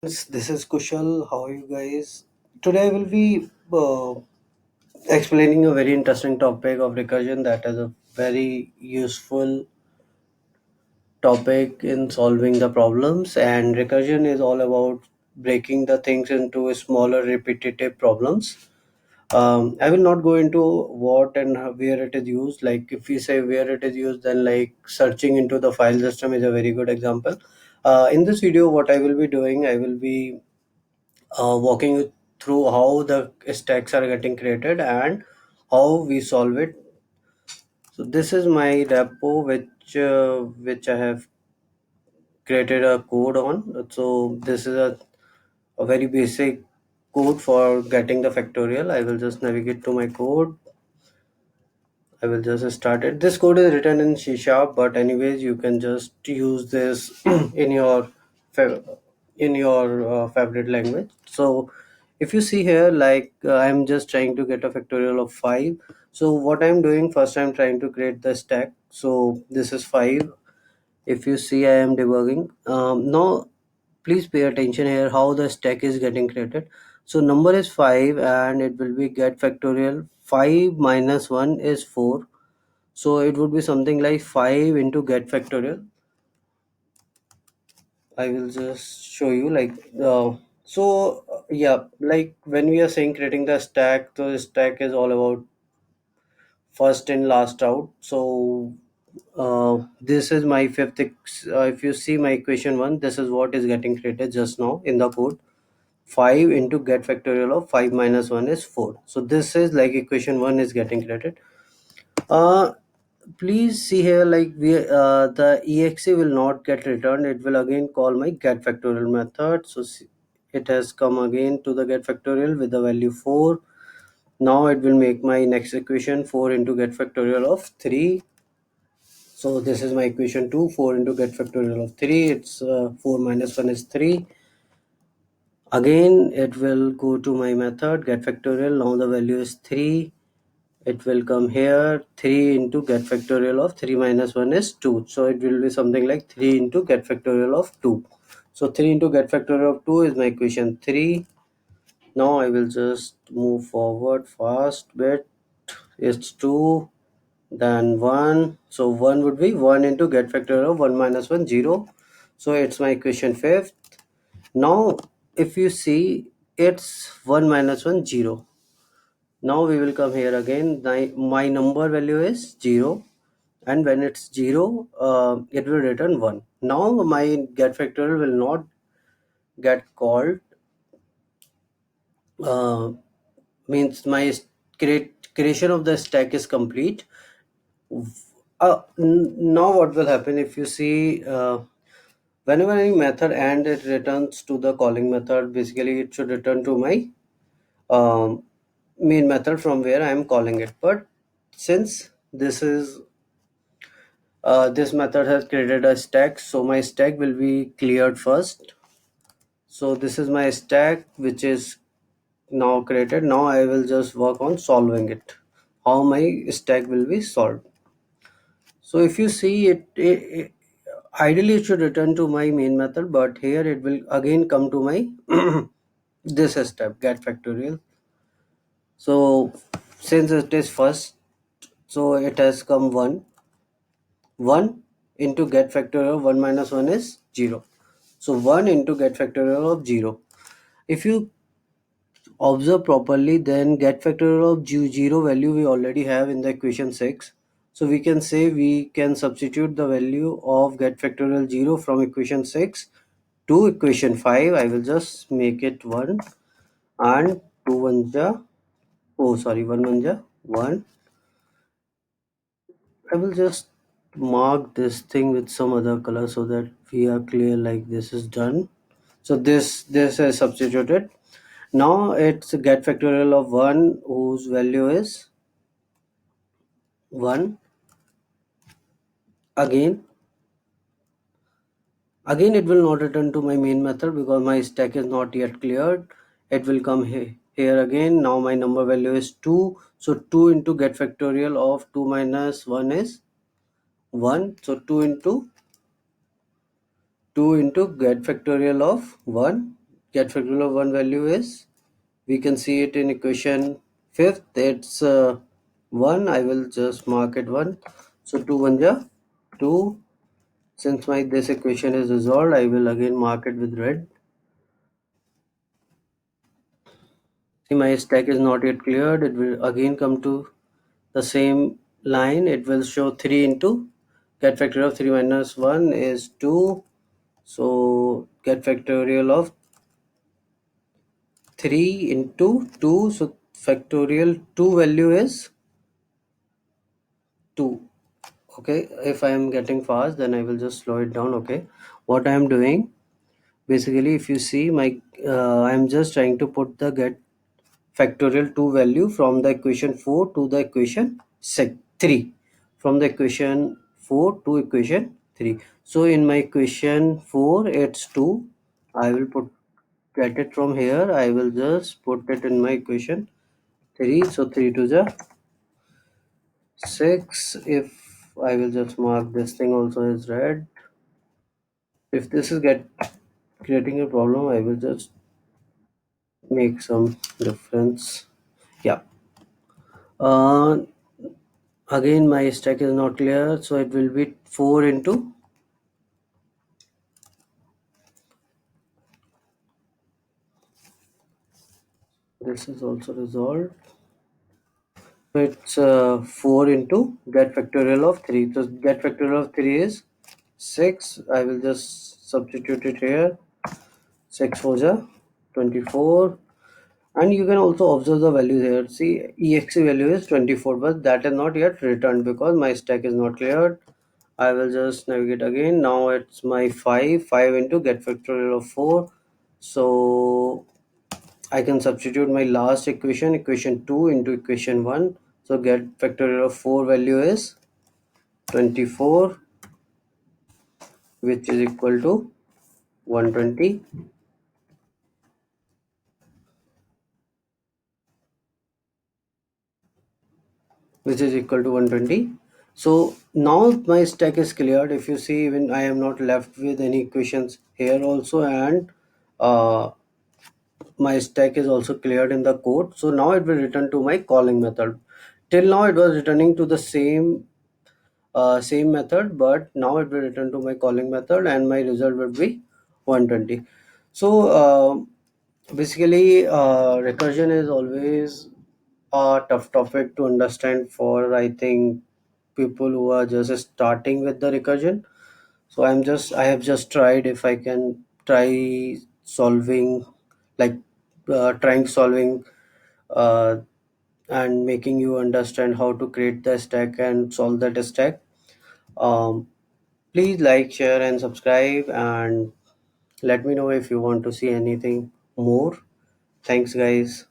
This is Kushal. How are you guys? Today I will be explaining a very interesting topic of recursion that is a very useful topic in solving the problems. And recursion is all about breaking the things into smaller repetitive problems. I will not go into what and where it is used. Like if we say where it is used, then like searching into the file system is a very good example. In this video, what I will be doing, I will be walking you through how the stacks are getting created and how we solve it. So this is my repo which I have created a code on. So this is a very basic code for getting the factorial. I will just navigate to my code. I will just start it. This code is written in C sharp, but anyways, you can just use this in your fa- favorite language. So, if you see here, like I'm just trying to get a factorial of 5. So, what I'm doing first, I'm trying to create the stack. So, this is 5. If you see, I am debugging. Now, please pay attention here how the stack is getting created. So, number is 5 and it will be get factorial. 5 minus 1 is 4, so it would be something like 5 into get factorial. I will just show you like yeah, like when we are saying creating the stack, the stack is all about first in last out. So this is my if you see my equation 1, this is what is getting created just now in the code. 5 into get factorial of 5 minus 1 is 4. So this is like equation 1 is getting created. uh Please see here, like we the exe will not get returned. It will again call my get factorial method. So it has come again to the get factorial with the value 4. Now it will make my next equation 4 into get factorial of 3. So this is my equation 2, 4 into get factorial of 3. It's 4 minus 1 is 3. Again it will go to my method get factorial. Now the value is 3. It will come here. 3 into get factorial of 3 minus 1 is 2. So it will be something like 3 into get factorial of 2. So 3 into get factorial of 2 is my equation 3. Now I will just move forward fast bit. It's 2, then 1. So 1 would be 1 into get factorial of 1 minus 1, 0. So it's my equation 5th. Now if you see, it's 1 minus 1, 0. Now we will come here again. My number value is 0, and when it's 0, it will return 1. Now my get factorial will not get called. uh, Means my creation of the stack is complete. Now what will happen if you see, whenever any method and it returns to the calling method, basically it should return to my um, main method from where I am calling it. But since this method has created a stack, so my stack will be cleared first. So this is my stack which is now created. Now I will just work on solving it, how my stack will be solved. So if you see it ideally it should return to my main method, but here it will again come to my this step get factorial. So since it is first, so it has come 1. 1 into get factorial of 1 minus 1 is 0. So 1 into get factorial of 0. If you observe properly, then get factorial of 0 value we already have in the equation 6. So we can say we can substitute the value of get factorial 0 from equation 6 to equation 5. I will just make it 1 and 2 1 ja, oh sorry, 1 1 ja 1. I will just mark this thing with some other color so that we are clear, like this is done. So this is substituted. Now it's a get factorial of 1 whose value is 1. Again it will not return to my main method because my stack is not yet cleared. It will come here again. Now my number value is 2. So 2 into get factorial of 2 minus 1 is 1. So 2 into get factorial of 1. get factorial of one value is, we can see it in equation fifth. It's 1. I will just mark it 1. So 2 1 ja 2. Since my this equation is resolved, I will again mark it with red. See, my stack is not yet cleared. It will again come to the same line. It will show 3 into get factorial of 3 minus 1 is 2. So get factorial of 3 into 2. So factorial 2 value is 2. Okay, if I am getting fast, then I will just slow it down. Okay, what I am doing, basically, if you see my, I am just trying to put the get factorial 2 value from the equation 4 to the equation 3, from the equation 4 to equation 3. So in my equation 4 it's 2. I will put get it from here. I will just put it in my equation 3. So 3 to the 6. If I will just mark this thing also as red. If this is get creating a problem, I will just make some difference. Yeah. uh, Again my stack is not clear, so it will be 4 into, this is also resolved. So it's 4 into get factorial of 3. So get factorial of 3 is 6. I will just substitute it here. 6 4 ja 24. And you can also observe the values here. See, exe value is 24, but that is not yet returned because my stack is not cleared. I will just navigate again. Now it's my 5 into get factorial of 4. So I can substitute my last equation 2 into equation 1. So get factorial of 4 value is 24, which is equal to 120, which is equal to 120. So now my stack is cleared. If you see, even I am not left with any equations here also, and uh, my stack is also cleared in the code. So now it will return to my calling method. Till now it was returning to the same method, but now it will return to my calling method and my result will be 120. So basically recursion is always a tough topic to understand for, I think, people who are just starting with the recursion. So I have just tried if I can try solving, like trying solving uh, and making you understand how to create the stack and solve that stack. um, Please like, share, and subscribe, and let me know if you want to see anything more. Thanks, guys.